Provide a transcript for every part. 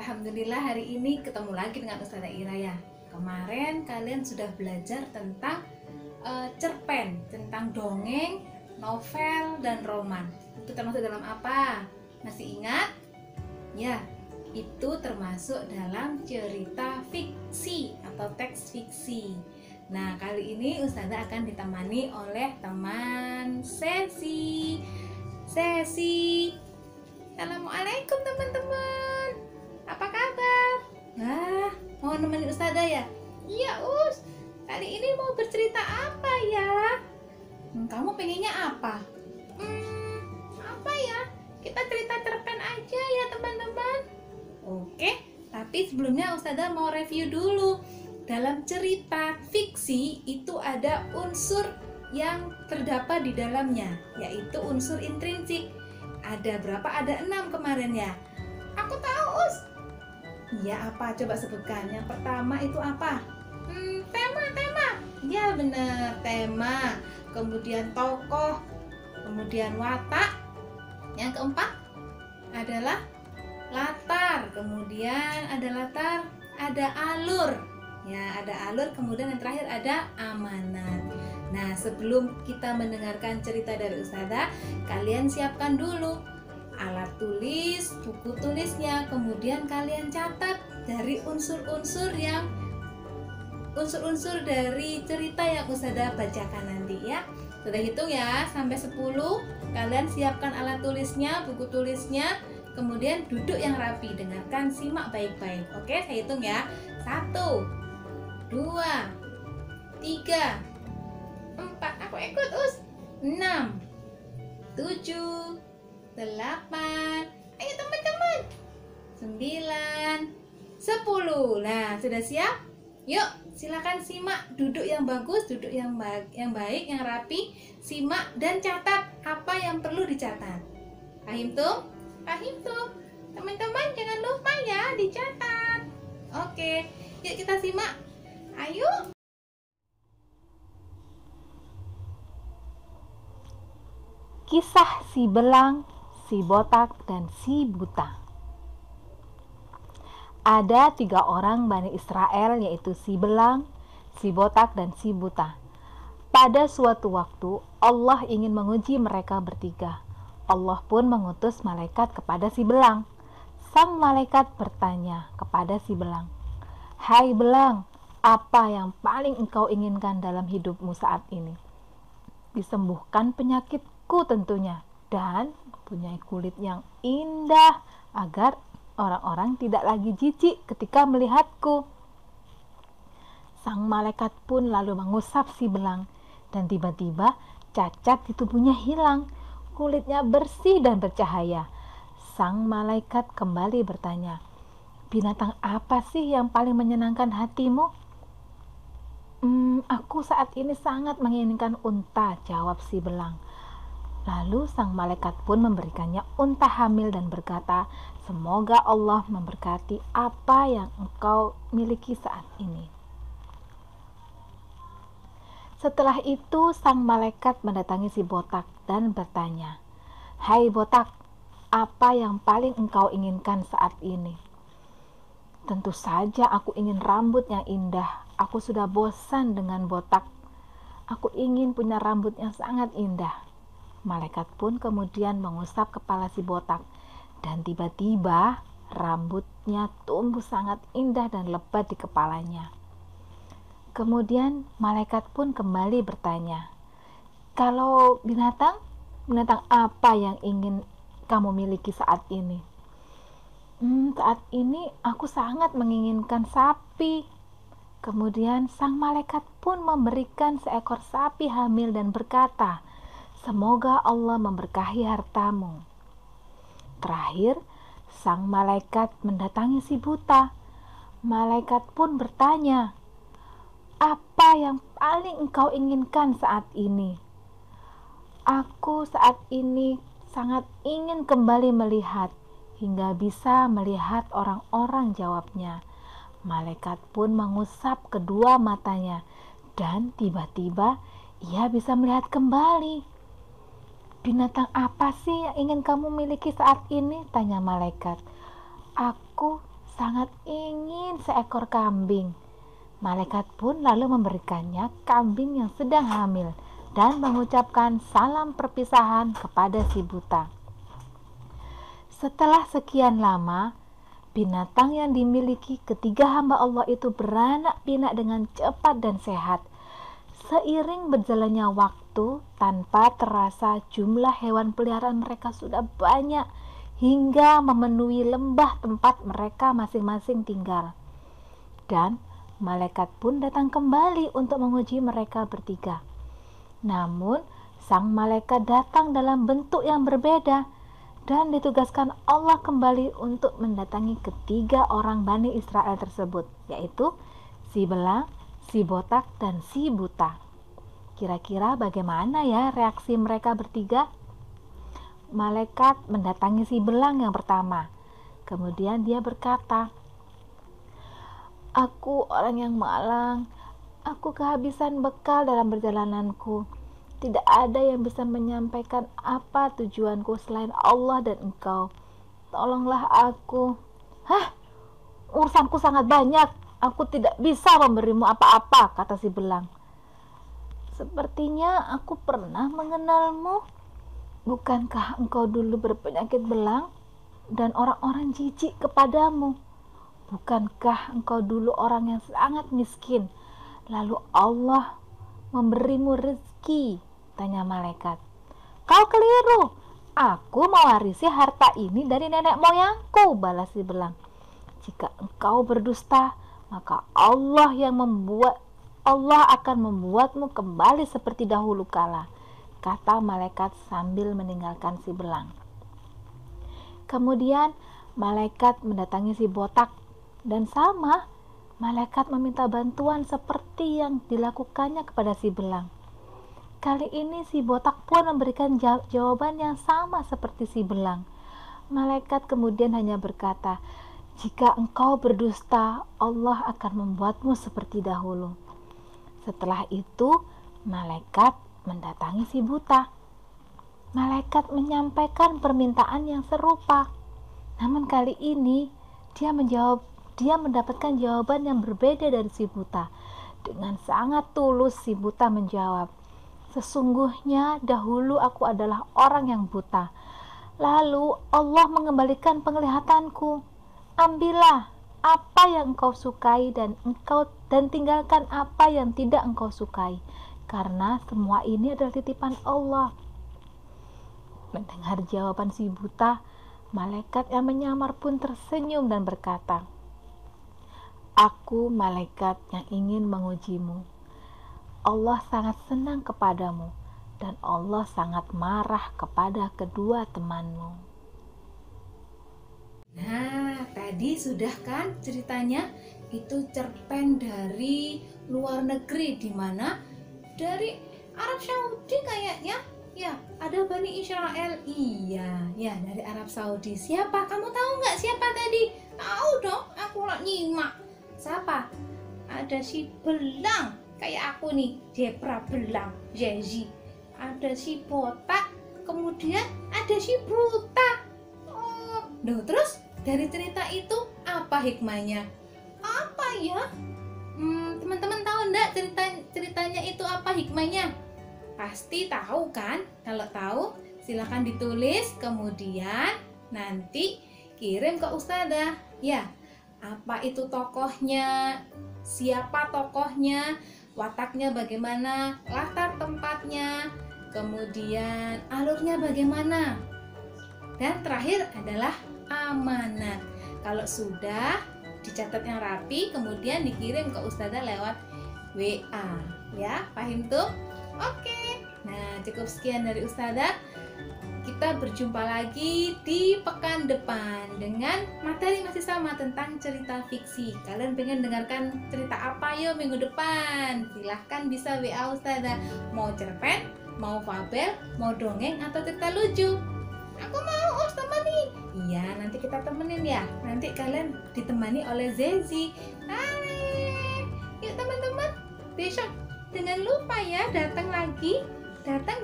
Alhamdulillah hari ini ketemu lagi dengan Ustazah Ira ya. Kemarin kalian sudah belajar tentang cerpen, tentang dongeng, novel, dan roman. Itu termasuk dalam apa? Masih ingat? Ya, itu termasuk dalam cerita fiksi atau teks fiksi. Nah, kali ini Ustazah akan ditemani oleh teman Sesi. Assalamualaikum teman-teman. Apa kabar? Wah, mau nemenin Ustazah ya? Iya, Us. Kali ini mau bercerita apa ya? Kamu pengennya apa? Apa ya? Kita cerita cerpen aja ya teman-teman. Oke, tapi sebelumnya Ustazah mau review dulu. Dalam cerita fiksi itu ada unsur yang terdapat di dalamnya, yaitu unsur intrinsik. Ada berapa? Ada 6 kemarin ya. Aku tahu, Us. Iya, apa? Coba sebutkan. Yang pertama itu apa? Tema. Ya benar, tema. Kemudian tokoh. Kemudian watak. Yang keempat adalah latar. Kemudian ada latar, ada alur. Ya, ada alur. Kemudian yang terakhir ada amanat. Nah, sebelum kita mendengarkan cerita dari Ustazah, kalian siapkan dulu alat tulis, buku tulisnya, kemudian kalian catat dari unsur-unsur dari cerita yang Ustazah bacakan nanti ya. Sudah hitung ya, sampai 10. Kalian siapkan alat tulisnya, buku tulisnya, kemudian duduk yang rapi, dengarkan, simak baik-baik. Oke, saya hitung ya. 1, 2, 3, 4, aku ikut, Us. 6, 7, 8, ayo teman-teman, 9, 10. Nah, sudah siap? Yuk, silakan simak, duduk yang bagus, duduk yang baik, yang rapi, simak dan catat apa yang perlu dicatat. Paham tuh? Teman-teman jangan lupa ya dicatat. Oke, yuk kita simak. Ayo. Kisah si belang, si botak, dan si buta. Ada 3 orang Bani Israel, yaitu si belang, si botak, dan si buta. Pada suatu waktu, Allah ingin menguji mereka bertiga. Allah pun mengutus malaikat kepada si belang. Sang malaikat bertanya kepada si belang, "Hai belang, apa yang paling engkau inginkan dalam hidupmu saat ini?" "Disembuhkan penyakitku tentunya, dan mempunyai kulit yang indah agar orang-orang tidak lagi jijik ketika melihatku." Sang malaikat pun lalu mengusap si belang, dan tiba-tiba cacat di tubuhnya hilang, kulitnya bersih dan bercahaya. Sang malaikat kembali bertanya, "Binatang apa sih yang paling menyenangkan hatimu?" Aku saat ini sangat menginginkan unta," jawab si belang. Lalu sang malaikat pun memberikannya unta hamil dan berkata, "Semoga Allah memberkati apa yang engkau miliki saat ini." Setelah itu sang malaikat mendatangi si botak dan bertanya, "Hai botak, apa yang paling engkau inginkan saat ini?" "Tentu saja aku ingin rambut yang indah. Aku sudah bosan dengan botak. Aku ingin punya rambut yang sangat indah." Malaikat pun kemudian mengusap kepala si botak, dan tiba-tiba rambutnya tumbuh sangat indah dan lebat di kepalanya. Kemudian malaikat pun kembali bertanya, "Kalau binatang apa yang ingin kamu miliki saat ini?" Saat ini aku sangat menginginkan sapi." Kemudian sang malaikat pun memberikan seekor sapi hamil dan berkata, "Semoga Allah memberkahi hartamu." Terakhir, sang malaikat mendatangi si buta. Malaikat pun bertanya, "Apa yang paling engkau inginkan saat ini?" "Aku saat ini sangat ingin kembali melihat, hingga bisa melihat orang-orang," jawabnya. Malaikat pun mengusap kedua matanya, dan tiba-tiba ia bisa melihat kembali. "Binatang apa sih yang ingin kamu miliki saat ini?" tanya malaikat. "Aku sangat ingin seekor kambing. Malaikat pun lalu memberikannya kambing yang sedang hamil dan mengucapkan salam perpisahan kepada si buta. Setelah sekian lama, binatang yang dimiliki ketiga hamba Allah itu beranak pinak dengan cepat dan sehat. Seiring berjalannya waktu, tanpa terasa jumlah hewan peliharaan mereka sudah banyak hingga memenuhi lembah tempat mereka masing-masing tinggal. Dan malaikat pun datang kembali untuk menguji mereka bertiga. Namun, sang malaikat datang dalam bentuk yang berbeda dan ditugaskan Allah kembali untuk mendatangi ketiga orang Bani Israel tersebut, yaitu si belang, si botak, dan si buta. Kira-kira bagaimana ya reaksi mereka bertiga? Malaikat mendatangi si belang yang pertama. Kemudian dia berkata, "Aku orang yang malang. Aku kehabisan bekal dalam perjalananku. Tidak ada yang bisa menyampaikan apa tujuanku selain Allah dan engkau. Tolonglah aku." "Hah? Urusanku sangat banyak. Aku tidak bisa memberimu apa-apa," kata si belang. "Sepertinya aku pernah mengenalmu. Bukankah engkau dulu berpenyakit belang dan orang-orang jijik kepadamu? Bukankah engkau dulu orang yang sangat miskin, lalu Allah memberimu rezeki?" tanya malaikat. "Kau keliru. Aku mewarisi harta ini dari nenek moyangku," balas si belang. "Jika engkau berdusta, maka Allah akan membuatmu kembali seperti dahulu kala," kata malaikat sambil meninggalkan si belang. Kemudian malaikat mendatangi si botak dan sama, malaikat meminta bantuan seperti yang dilakukannya kepada si belang. Kali ini si botak pun memberikan jawaban yang sama seperti si belang. Malaikat kemudian hanya berkata, "Jika engkau berdusta, Allah akan membuatmu seperti dahulu." Setelah itu, malaikat mendatangi si buta. Malaikat menyampaikan permintaan yang serupa. Namun kali ini dia mendapatkan jawaban yang berbeda dari si buta. Dengan sangat tulus si buta menjawab, "Sesungguhnya dahulu aku adalah orang yang buta. Lalu Allah mengembalikan penglihatanku. Ambillah apa yang engkau sukai dan tinggalkan apa yang tidak engkau sukai. Karena semua ini adalah titipan Allah." Mendengar jawaban si buta, malaikat yang menyamar pun tersenyum dan berkata, "Aku malaikat yang ingin mengujimu. Allah sangat senang kepadamu dan Allah sangat marah kepada kedua temanmu." Nah, tadi sudah kan ceritanya itu cerpen dari luar negeri, di mana dari Arab Saudi kayaknya. Ya, ada Bani Israel. Iya, ya dari Arab Saudi. Siapa? Kamu tahu nggak siapa tadi? Tahu dong, aku nak nyimak. Siapa? Ada si belang, kayak aku nih, zebra belang, Jezi. Ada si botak, kemudian ada si buta. Oh, terus dari cerita itu apa hikmahnya? Apa ya? Teman-teman tahu enggak ceritanya itu apa hikmahnya? Pasti tahu kan? Kalau tahu, silahkan ditulis, kemudian nanti kirim ke Ustazah. Ya, apa itu tokohnya? Siapa tokohnya? Wataknya bagaimana? Latar tempatnya? Kemudian alurnya bagaimana? Dan terakhir adalah amanat. Kalau sudah dicatat yang rapi, kemudian dikirim ke Ustazah lewat WA. Ya, paham tuh? Oke. Nah, cukup sekian dari Ustazah. Kita berjumpa lagi di pekan depan dengan materi masih sama tentang cerita fiksi. Kalian pengen dengarkan cerita apa yuk minggu depan? Silahkan bisa WA Ustazah. Mau cerpen, mau fabel, mau dongeng, atau cerita lucu? Aku mau, temani. Iya, nanti kita temenin ya. Nanti kalian ditemani oleh Zezi. Hai, yuk teman-teman. Besok jangan lupa ya datang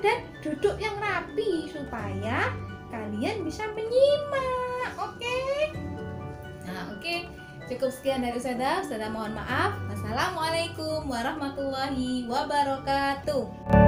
dan duduk yang rapi supaya kalian bisa menyimak. Oke? Nah, oke. Cukup sekian dari Ustazah mohon maaf. Wassalamualaikum warahmatullahi wabarakatuh.